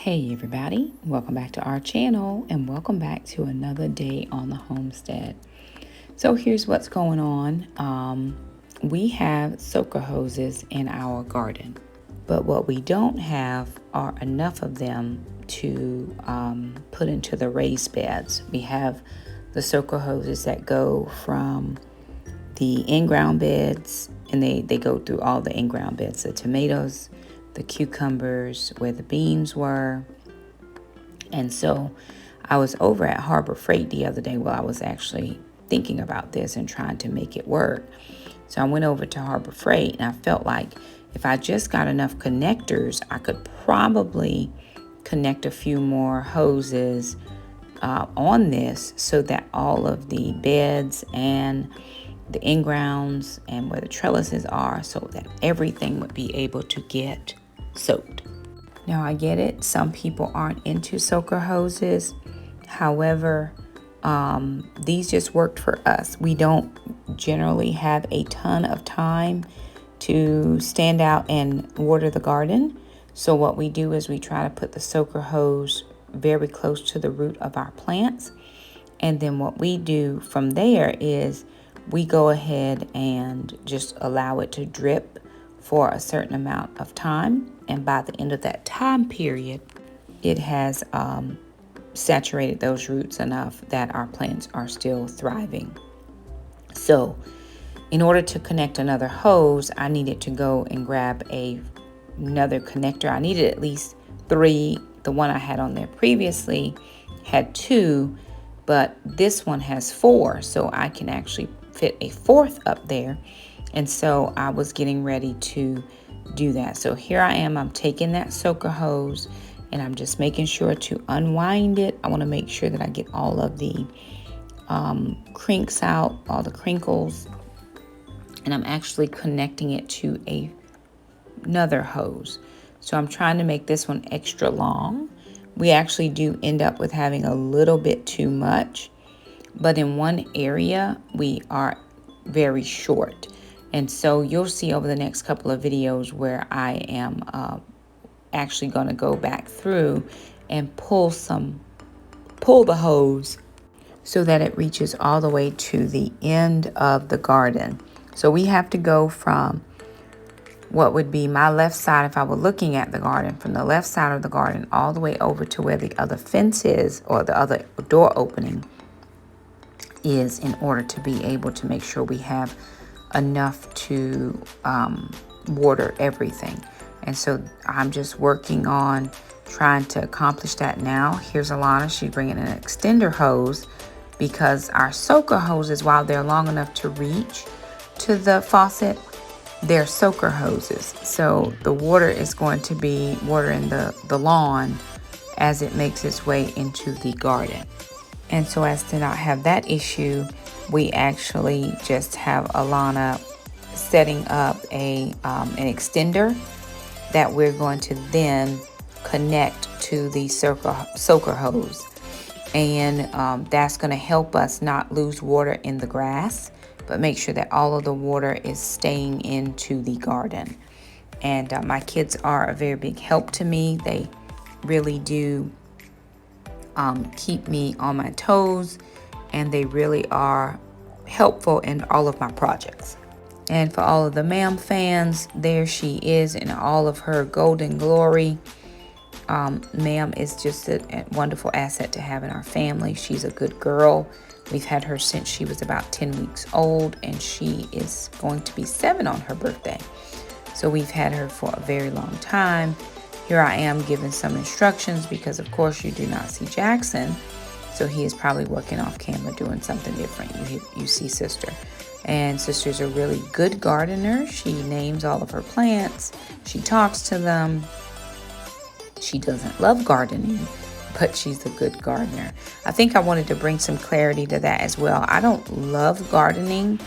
Hey everybody, welcome back to our channel and welcome back to another day on the homestead. So here's what's going on. We have soaker hoses in our garden, but what we don't have are enough of them to put into the raised beds. We have the soaker hoses that go from the in-ground beds, and they go through all the in-ground beds, the tomatoes, the cucumbers, where the beans were. And so I was over at Harbor Freight the other day while I was actually thinking about this and trying to make it work. So I went over to Harbor Freight and I felt like if I just got enough connectors, I could probably connect a few more hoses on this so that all of the beds and the in-grounds and where the trellises are, so that everything would be able to get soaked. Now I get it, some people aren't into soaker hoses. However, these just worked for us. We don't generally have a ton of time to stand out and water the garden. So what we do is we try to put the soaker hose very close to the root of our plants. And then what we do from there is we go ahead and just allow it to drip for a certain amount of time, and by the end of that time period, it has saturated those roots enough that our plants are still thriving. So in order to connect another hose, I needed to go and grab another connector. I needed at least 3. The one I had on there previously had 2, but this one has 4, so I can actually fit a 4th up there. And so I was getting ready to do that. So here I am, I'm taking that soaker hose and I'm just making sure to unwind it. I want to make sure that I get all of the crinks out, all the crinkles. And I'm actually connecting it to another hose. So I'm trying to make this one extra long. We actually do end up with having a little bit too much, but in one area we are very short. And so you'll see over the next couple of videos where I am actually going to go back through and pull the hose so that it reaches all the way to the end of the garden. So we have to go from what would be my left side if I were looking at the garden, from the left side of the garden all the way over to where the other fence is, or the other door opening is, in order to be able to make sure we have enough to water everything. And so I'm just working on trying to accomplish that now. Here's Alana, she's bringing an extender hose, because our soaker hoses, while they're long enough to reach to the faucet, they're soaker hoses. So the water is going to be watering the lawn as it makes its way into the garden. And so as to not have that issue, we actually just have Alana setting up an extender that we're going to then connect to the soaker hose. And that's going to help us not lose water in the grass, but make sure that all of the water is staying into the garden. And my kids are a very big help to me. They really do keep me on my toes, and they really are helpful in all of my projects. And for all of the ma'am fans, there she is in all of her golden glory. Ma'am is just a wonderful asset to have in our family. She's a good girl. We've had her since she was about 10 weeks old, and she is going to be 7 on her birthday. So we've had her for a very long time. Here I am giving some instructions because, of course, you do not see Jackson. So he is probably working off camera doing something different. You see sister. And sister's a really good gardener. She names all of her plants. She talks to them. She doesn't love gardening, but she's a good gardener. I think I wanted to bring some clarity to that as well. I don't love gardening,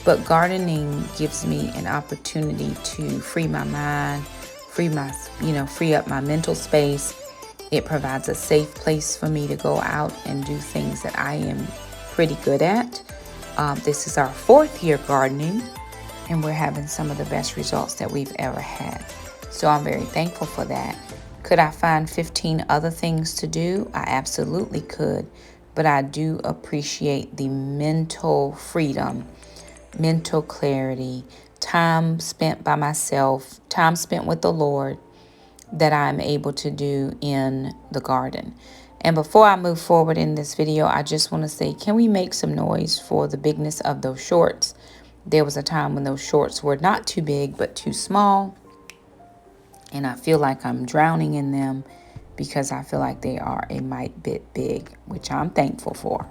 but gardening gives me an opportunity to free my mind, free up my mental space. It provides a safe place for me to go out and do things that I am pretty good at. This is our 4th year gardening, and we're having some of the best results that we've ever had. So I'm very thankful for that. Could I find 15 other things to do? I absolutely could. But I do appreciate the mental freedom, mental clarity, time spent by myself, time spent with the Lord that I'm able to do in the garden. And before I move forward in this video, I just want to say, can we make some noise for the bigness of those shorts? There was a time when those shorts were not too big, but too small. And I feel like I'm drowning in them because I feel like they are a mite bit big, which I'm thankful for.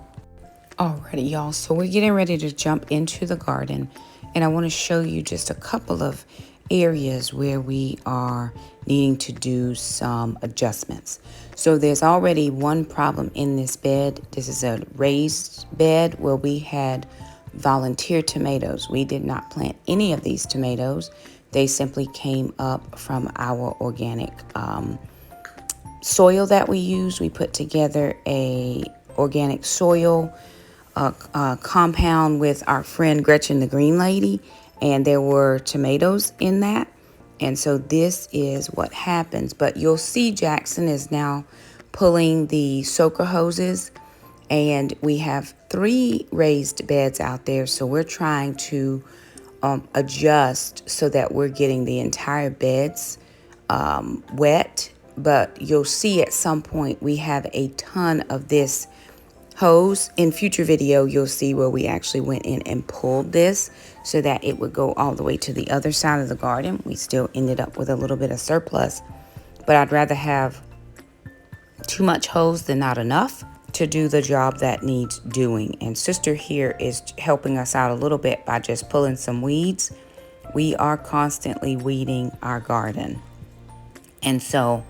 Alrighty, y'all. So we're getting ready to jump into the garden. And I want to show you just a couple of areas where we are needing to do some adjustments. So there's already one problem in this bed. This is a raised bed where we had volunteer tomatoes. We did not plant any of these tomatoes. They simply came up from our organic soil that we used. We put together a organic soil compound with our friend Gretchen, the green lady, and there were tomatoes in that. And so this is what happens. But you'll see Jackson is now pulling the soaker hoses, and we have 3 raised beds out there. So we're trying to adjust so that we're getting the entire beds wet. But you'll see at some point we have a ton of this hose. In future video, you'll see where we actually went in and pulled this so that it would go all the way to the other side of the garden. We still ended up with a little bit of surplus, but I'd rather have too much hose than not enough to do the job that needs doing. And sister here is helping us out a little bit by just pulling some weeds. We are constantly weeding our garden. And so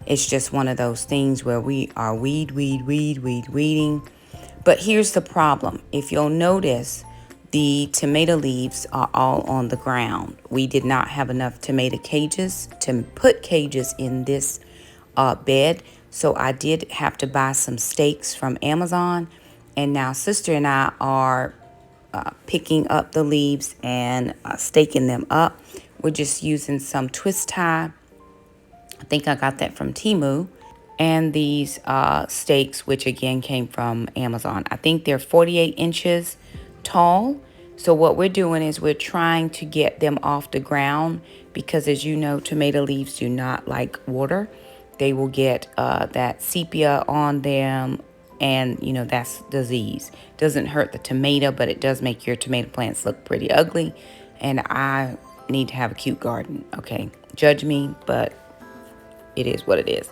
it's just one of those things where we are weeding. But here's the problem. If you'll notice, the tomato leaves are all on the ground. We did not have enough tomato cages to put cages in this bed. So I did have to buy some stakes from Amazon. And now sister and I are picking up the leaves and staking them up. We're just using some twist tie. I think I got that from Temu. And these stakes, which again came from Amazon. I think they're 48 inches tall. So what we're doing is we're trying to get them off the ground because, as you know, tomato leaves do not like water. They will get that sepia on them, and you know that's disease. Doesn't hurt the tomato, but it does make your tomato plants look pretty ugly. And I need to have a cute garden. Okay, judge me, but it is what it is.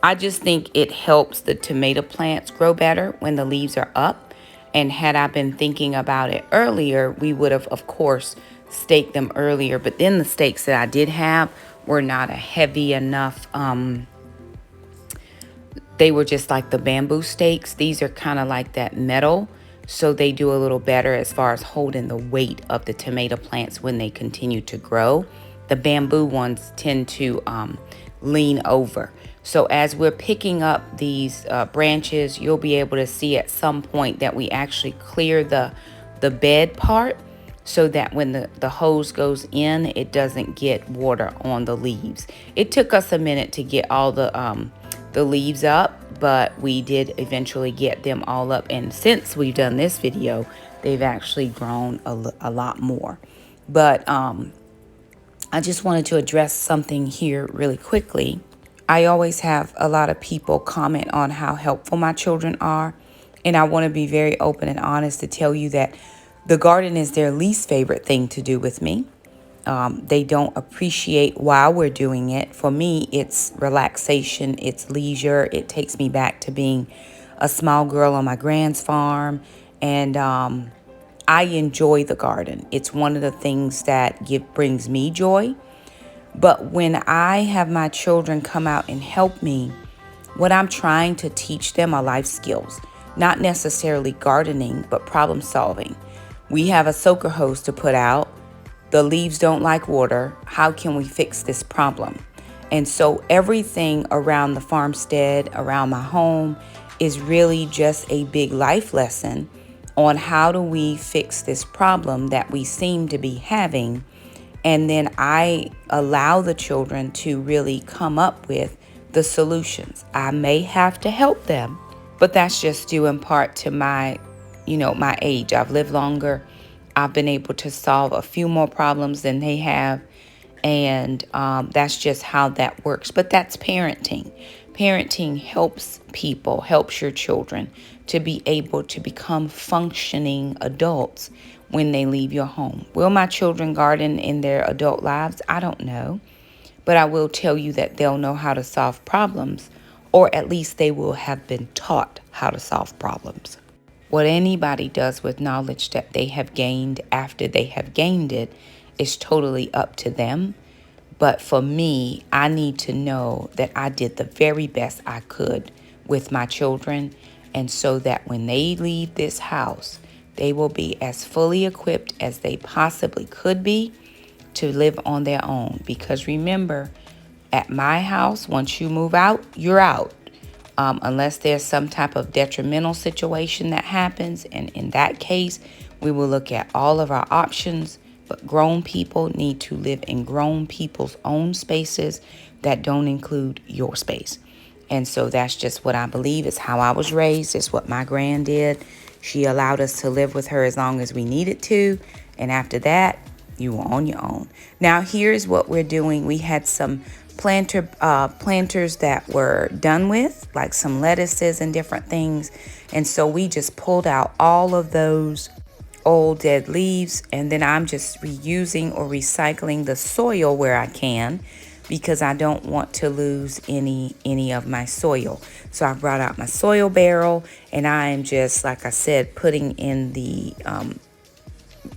I just think it helps the tomato plants grow better when the leaves are up. And had I been thinking about it earlier, we would have, of course, staked them earlier. But then the stakes that I did have were not a heavy enough. They were just like the bamboo stakes. These are kind of like that metal. So they do a little better as far as holding the weight of the tomato plants when they continue to grow. The bamboo ones tend to lean over. So as we're picking up these branches, you'll be able to see at some point that we actually clear the bed part so that when the hose goes in, it doesn't get water on the leaves. It took us a minute to get all the leaves up, but we did eventually get them all up. And since we've done this video, they've actually grown a lot more. But I just wanted to address something here really quickly. I always have a lot of people comment on how helpful my children are. And I want to be very open and honest to tell you that the garden is their least favorite thing to do with me. They don't appreciate why we're doing it. For me, it's relaxation, it's leisure. It takes me back to being a small girl on my grand's farm. And I enjoy the garden. It's one of the things that brings me joy. But when I have my children come out and help me, what I'm trying to teach them are life skills, not necessarily gardening, but problem solving. We have a soaker hose to put out. The leaves don't like water. How can we fix this problem? And so everything around the farmstead, around my home, is really just a big life lesson on how do we fix this problem that we seem to be having. And then I allow the children to really come up with the solutions. I may have to help them, but that's just due in part to my, my age. I've lived longer. I've been able to solve a few more problems than they have. And that's just how that works. But that's parenting. Parenting helps people, helps your children to be able to become functioning adults when they leave your home. Will my children garden in their adult lives? I don't know. But I will tell you that they'll know how to solve problems, or at least they will have been taught how to solve problems. What anybody does with knowledge that they have gained after they have gained it is totally up to them. But for me, I need to know that I did the very best I could with my children. And so that when they leave this house, they will be as fully equipped as they possibly could be to live on their own. Because remember, at my house, once you move out, you're out. Unless there's some type of detrimental situation that happens. And in that case, we will look at all of our options. But grown people need to live in grown people's own spaces that don't include your space. And so that's just what I believe. It's how I was raised. It's what my grand did. She allowed us to live with her as long as we needed to. And after that, you were on your own. Now, here's what we're doing. We had some planters that were done with, like some lettuces and different things. And so we just pulled out all of those old dead leaves, and then I'm just reusing or recycling the soil where I can, because I don't want to lose any of my soil. So I brought out my soil barrel, and I am just, like I said, putting in the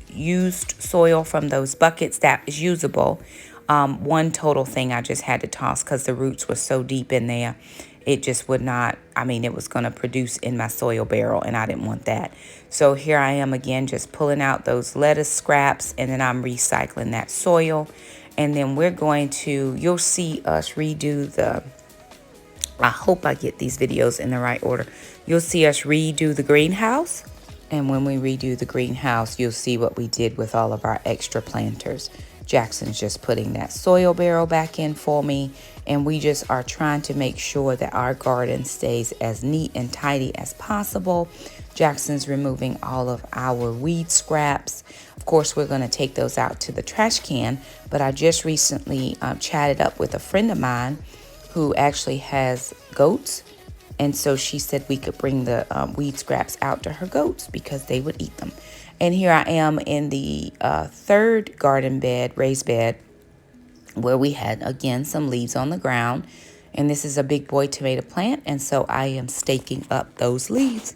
used soil from those buckets that is usable. One total thing I just had to toss because the roots were so deep in there. It just would not, it was going to produce in my soil barrel, and I didn't want that. So here I am again, just pulling out those lettuce scraps, and then I'm recycling that soil. And then we're going to, you'll see us redo I hope I get these videos in the right order. You'll see us redo the greenhouse. And when we redo the greenhouse, you'll see what we did with all of our extra planters. Jackson's just putting that soil barrel back in for me. And we just are trying to make sure that our garden stays as neat and tidy as possible. Jackson's removing all of our weed scraps. Of course, we're going to take those out to the trash can. But I just recently chatted up with a friend of mine who actually has goats. And so she said we could bring the weed scraps out to her goats because they would eat them. And here I am in the third garden bed, raised bed, where we had, again, some leaves on the ground. And this is a big boy tomato plant. And so I am staking up those leaves.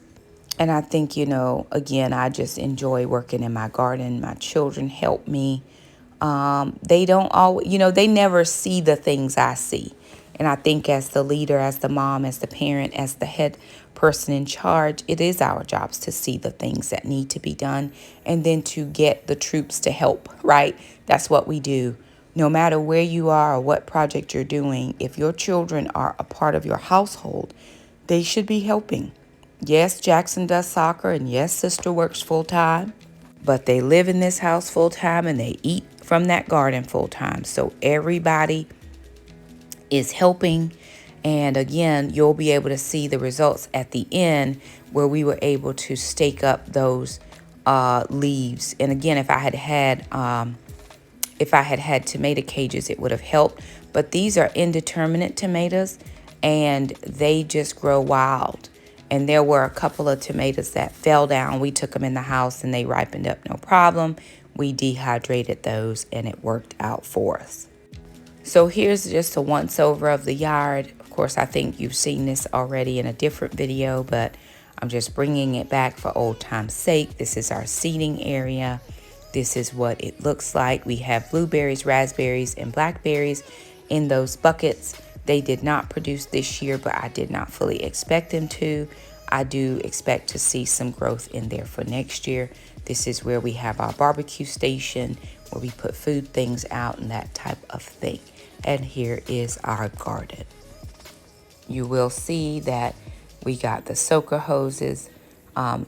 And I think, again, I just enjoy working in my garden. My children help me. They don't always, they never see the things I see. And I think as the leader, as the mom, as the parent, as the head person in charge, it is our jobs to see the things that need to be done and then to get the troops to help, right? That's what we do. No matter where you are or what project you're doing, if your children are a part of your household, they should be helping. Yes, Jackson does soccer, and yes, sister works full time, but they live in this house full time and they eat from that garden full time. So everybody is helping. And again, you'll be able to see the results at the end where we were able to stake up those leaves. And again, if I had had tomato cages, it would have helped. But these are indeterminate tomatoes, and they just grow wild. And there were a couple of tomatoes that fell down. We took them in the house and they ripened up no problem. We dehydrated those and it worked out for us. So here's just a once over of the yard. Of course, I think you've seen this already in a different video, but I'm just bringing it back for old time's sake. This is our seating area. This is what it looks like. We have blueberries, raspberries, and blackberries in those buckets. They did not produce this year, but I did not fully expect them to. I do expect to see some growth in there for next year. This is where we have our barbecue station, where we put food things out and that type of thing. And here is our garden. You will see that we got the soaker hoses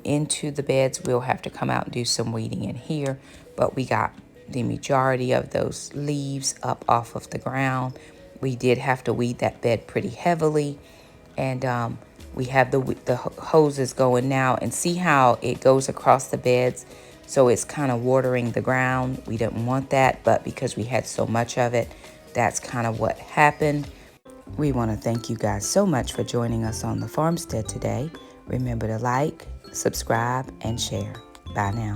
into the beds. We'll have to come out and do some weeding in here, but we got the majority of those leaves up off of the ground. We did have to weed that bed pretty heavily. And we have the hoses going now, and see how it goes across the beds. So it's kind of watering the ground. We didn't want that, but because we had so much of it, that's kind of what happened. We want to thank you guys so much for joining us on the farmstead today. Remember to like, subscribe, and share. Bye now.